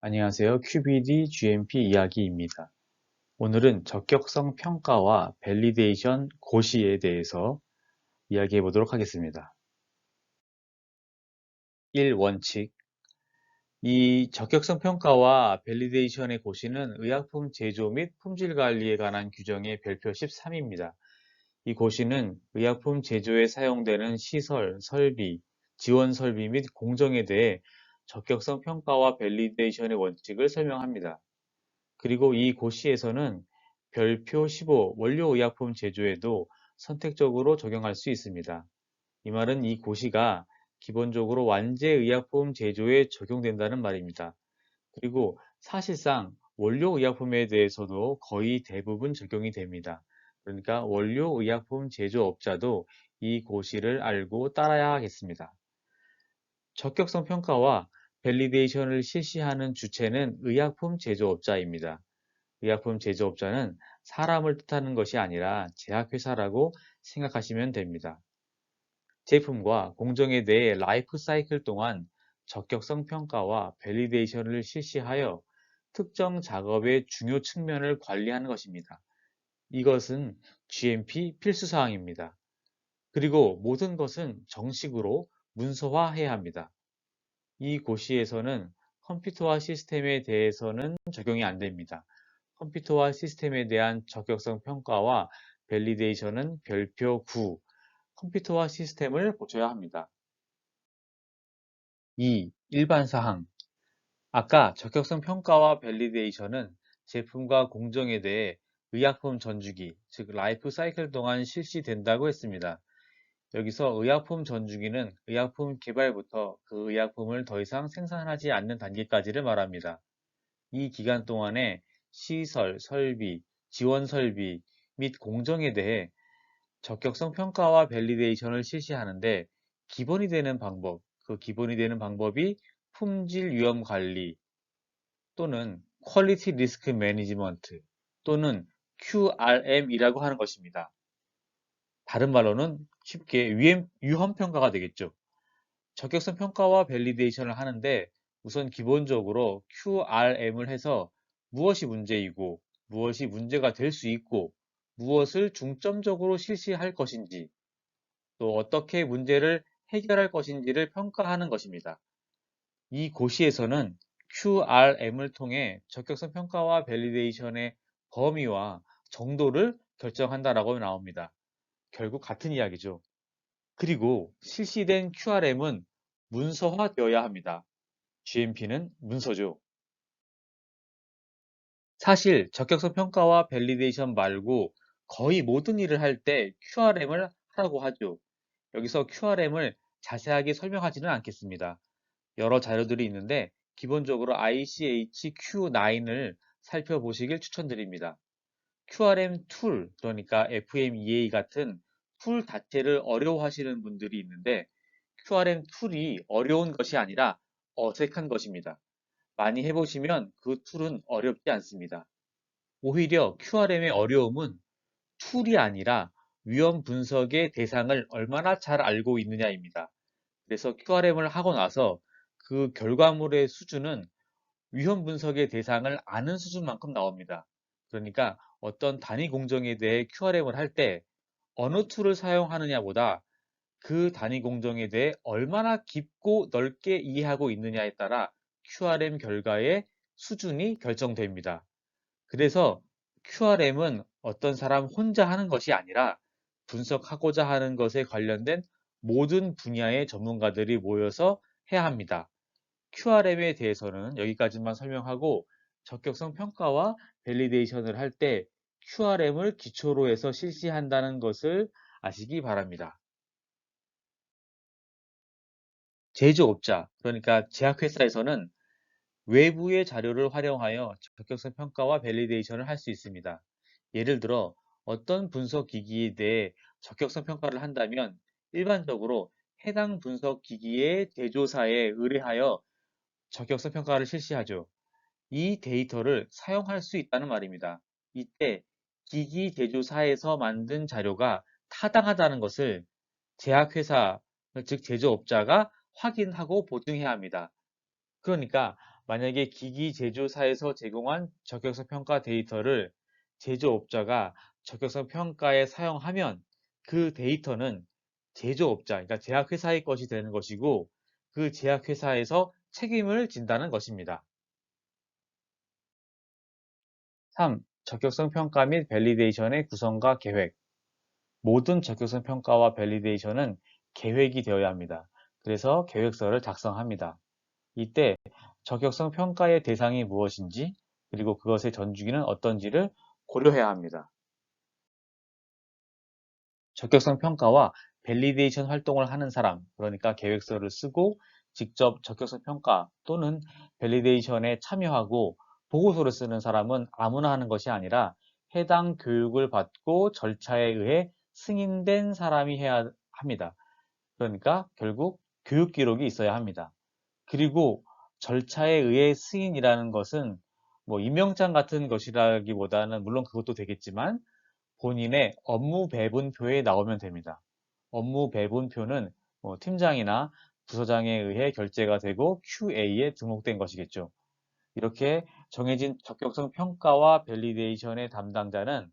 안녕하세요. QBD GMP 이야기입니다. 오늘은 적격성 평가와 밸리데이션 고시에 대해서 이야기해 보도록 하겠습니다. 1. 원칙. 이 적격성 평가와 밸리데이션의 고시는 의약품 제조 및 품질 관리에 관한 규정의 별표 13입니다. 이 고시는 의약품 제조에 사용되는 시설, 설비, 지원 설비 및 공정에 대해 적격성 평가와 밸리데이션의 원칙을 설명합니다. 그리고 이 고시에서는 별표 15 원료의약품 제조에도 선택적으로 적용할 수 있습니다. 이 말은 이 고시가 기본적으로 완제의약품 제조에 적용된다는 말입니다. 그리고 사실상 원료의약품에 대해서도 거의 대부분 적용이 됩니다. 그러니까 원료의약품 제조업자도 이 고시를 알고 따라야 하겠습니다. 적격성 평가와 밸리데이션을 실시하는 주체는 의약품 제조업자입니다. 의약품 제조업자는 사람을 뜻하는 것이 아니라 제약회사라고 생각하시면 됩니다. 제품과 공정에 대해 라이프 사이클 동안 적격성 평가와 밸리데이션을 실시하여 특정 작업의 중요 측면을 관리하는 것입니다. 이것은 GMP 필수사항입니다. 그리고 모든 것은 정식으로 문서화해야 합니다. 이 고시에서는 컴퓨터화 시스템에 대해서는 적용이 안 됩니다. 컴퓨터화 시스템에 대한 적격성 평가와 밸리데이션은 별표 9, 컴퓨터화 시스템을 고쳐야 합니다. 2. 일반 사항. 아까 적격성 평가와 밸리데이션은 제품과 공정에 대해 의약품 전주기, 즉 라이프 사이클 동안 실시된다고 했습니다. 여기서 의약품 전주기는 의약품 개발부터 그 의약품을 더 이상 생산하지 않는 단계까지를 말합니다. 이 기간 동안에 시설, 설비, 지원 설비 및 공정에 대해 적격성 평가와 밸리데이션을 실시하는데 기본이 되는 방법, 그 기본이 되는 방법이 품질 위험 관리 또는 퀄리티 리스크 매니지먼트 또는 QRM이라고 하는 것입니다. 다른 말로는 쉽게 위험 평가가 되겠죠. 적격성 평가와 밸리데이션을 하는데 우선 기본적으로 QRM을 해서 무엇이 문제이고 무엇이 문제가 될 수 있고 무엇을 중점적으로 실시할 것인지 또 어떻게 문제를 해결할 것인지를 평가하는 것입니다. 이 고시에서는 QRM을 통해 적격성 평가와 밸리데이션의 범위와 정도를 결정한다라고 나옵니다. 결국 같은 이야기죠. 그리고 실시된 QRM은 문서화되어야 합니다. GMP는 문서죠. 사실 적격성 평가와 밸리데이션 말고 거의 모든 일을 할 때 QRM을 하라고 하죠. 여기서 QRM을 자세하게 설명하지는 않겠습니다. 여러 자료들이 있는데 기본적으로 ICH Q9을 살펴보시길 추천드립니다. QRM 툴, 그러니까 FMEA 같은 툴 자체를 어려워하시는 분들이 있는데 QRM 툴이 어려운 것이 아니라 어색한 것입니다. 많이 해보시면 그 툴은 어렵지 않습니다. 오히려 QRM의 어려움은 툴이 아니라 위험 분석의 대상을 얼마나 잘 알고 있느냐입니다. 그래서 QRM을 하고 나서 그 결과물의 수준은 위험 분석의 대상을 아는 수준만큼 나옵니다. 그러니까 어떤 단위 공정에 대해 QRM을 할 때 어느 툴을 사용하느냐보다 그 단위 공정에 대해 얼마나 깊고 넓게 이해하고 있느냐에 따라 QRM 결과의 수준이 결정됩니다. 그래서 QRM은 어떤 사람 혼자 하는 것이 아니라 분석하고자 하는 것에 관련된 모든 분야의 전문가들이 모여서 해야 합니다. QRM에 대해서는 여기까지만 설명하고 적격성 평가와 밸리데이션을 할 때 QRM을 기초로 해서 실시한다는 것을 아시기 바랍니다. 제조업자, 그러니까 제약회사에서는 외부의 자료를 활용하여 적격성 평가와 밸리데이션을 할 수 있습니다. 예를 들어 어떤 분석 기기에 대해 적격성 평가를 한다면 일반적으로 해당 분석 기기의 제조사에 의뢰하여 적격성 평가를 실시하죠. 이 데이터를 사용할 수 있다는 말입니다. 이때 기기 제조사에서 만든 자료가 타당하다는 것을 제약회사, 즉 제조업자가 확인하고 보증해야 합니다. 그러니까 만약에 기기 제조사에서 제공한 적격성 평가 데이터를 제조업자가 적격성 평가에 사용하면 그 데이터는 제조업자, 그러니까 제약회사의 것이 되는 것이고 그 제약회사에서 책임을 진다는 것입니다. 3. 적격성 평가 및 밸리데이션의 구성과 계획. 모든 적격성 평가와 밸리데이션은 계획이 되어야 합니다. 그래서 계획서를 작성합니다. 이때 적격성 평가의 대상이 무엇인지 그리고 그것의 전주기는 어떤지를 고려해야 합니다. 적격성 평가와 밸리데이션 활동을 하는 사람, 그러니까 계획서를 쓰고 직접 적격성 평가 또는 밸리데이션에 참여하고 보고서를 쓰는 사람은 아무나 하는 것이 아니라 해당 교육을 받고 절차에 의해 승인된 사람이 해야 합니다. 그러니까 결국 교육 기록이 있어야 합니다. 그리고 절차에 의해 승인이라는 것은 뭐 임명장 같은 것이라기보다는 물론 그것도 되겠지만 본인의 업무 배분표에 나오면 됩니다. 업무 배분표는 팀장이나 부서장에 의해 결제가 되고 QA에 등록된 것이겠죠. 이렇게 정해진 적격성 평가와 밸리데이션의 담당자는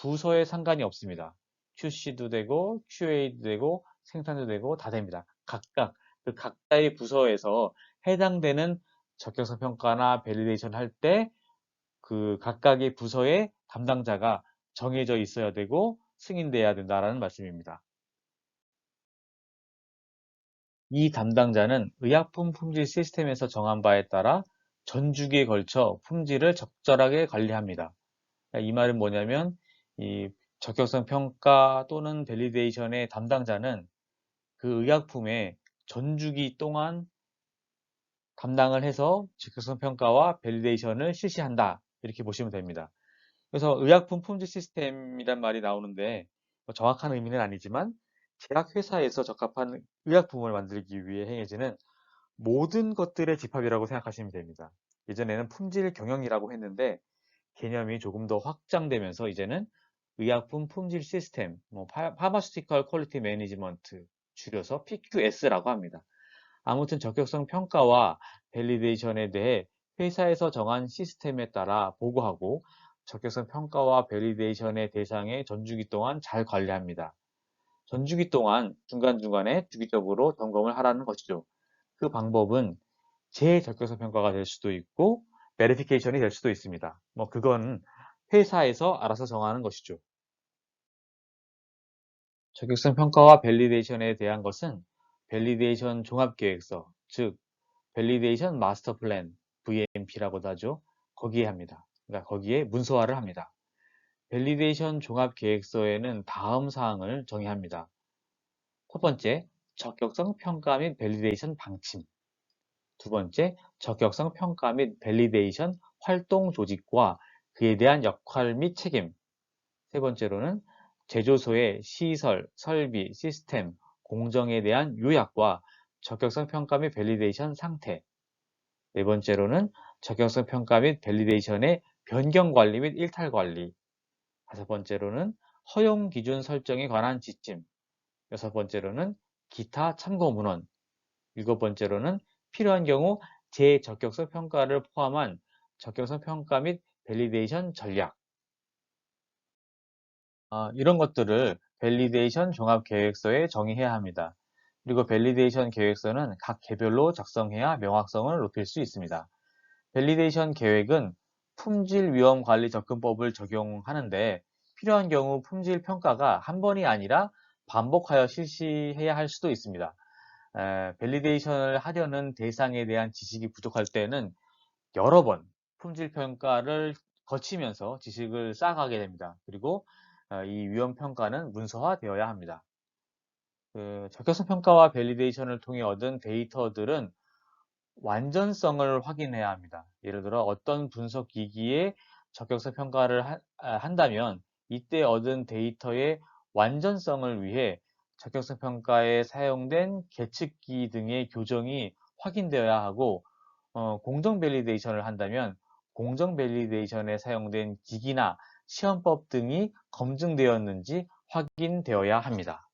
부서에 상관이 없습니다. QC도 되고 QA도 되고 생산도 되고 다 됩니다. 각각 그 각자의 부서에서 해당되는 적격성 평가나 밸리데이션 할 때 그 각각의 부서의 담당자가 정해져 있어야 되고 승인돼야 된다라는 말씀입니다. 이 담당자는 의약품 품질 시스템에서 정한 바에 따라 전 주기에 걸쳐 품질을 적절하게 관리합니다. 이 말은 뭐냐면 이 적격성 평가 또는 밸리데이션의 담당자는 그 의약품의 전 주기 동안 담당을 해서 적격성 평가와 밸리데이션을 실시한다. 이렇게 보시면 됩니다. 그래서 의약품 품질 시스템이란 말이 나오는데 정확한 의미는 아니지만 제약회사에서 적합한 의약품을 만들기 위해 행해지는 모든 것들의 집합이라고 생각하시면 됩니다. 예전에는 품질 경영이라고 했는데 개념이 조금 더 확장되면서 이제는 의약품 품질 시스템, 파마스티컬 퀄리티 매니지먼트, 줄여서 PQS라고 합니다. 아무튼 적격성 평가와 밸리데이션에 대해 회사에서 정한 시스템에 따라 보고하고 적격성 평가와 밸리데이션의 대상의 전주기 동안 잘 관리합니다. 전주기 동안 중간중간에 주기적으로 점검을 하라는 것이죠. 그 방법은 재적격성 평가가 될 수도 있고 베리피케이션이 될 수도 있습니다. 그건 회사에서 알아서 정하는 것이죠. 적격성 평가와 밸리데이션에 대한 것은 밸리데이션 종합계획서, 즉 밸리데이션 마스터 플랜, VMP라고도 하죠. 거기에 합니다. 그러니까 거기에 문서화를 합니다. 밸리데이션 종합계획서에는 다음 사항을 정의합니다. 첫 번째, 적격성 평가 및 밸리데이션 방침. 두 번째, 적격성 평가 및 밸리데이션 활동 조직과 그에 대한 역할 및 책임. 세 번째로는 제조소의 시설, 설비, 시스템, 공정에 대한 요약과 적격성 평가 및 밸리데이션 상태. 네 번째로는 적격성 평가 및 밸리데이션의 변경 관리 및 일탈 관리. 다섯 번째로는 허용 기준 설정에 관한 지침. 여섯 번째로는 기타 참고 문헌. 일곱 번째로는 필요한 경우 재적격성 평가를 포함한 적격성 평가 및 밸리데이션 전략. 이런 것들을 밸리데이션 종합계획서에 정의해야 합니다. 그리고 밸리데이션 계획서는 각 개별로 작성해야 명확성을 높일 수 있습니다. 밸리데이션 계획은 품질 위험 관리 접근법을 적용하는데 필요한 경우 품질 평가가 한 번이 아니라 반복하여 실시해야 할 수도 있습니다. 밸리데이션을 하려는 대상에 대한 지식이 부족할 때는 여러 번 품질 평가를 거치면서 지식을 쌓아가게 됩니다. 그리고 이 위험 평가는 문서화되어야 합니다. 적격성 평가와 밸리데이션을 통해 얻은 데이터들은 완전성을 확인해야 합니다. 예를 들어 어떤 분석 기기에 적격성 평가를 한다면 이때 얻은 데이터의 완전성을 위해 적격성 평가에 사용된 계측기 등의 교정이 확인되어야 하고 공정 밸리데이션을 한다면 공정 밸리데이션에 사용된 기기나 시험법 등이 검증되었는지 확인되어야 합니다.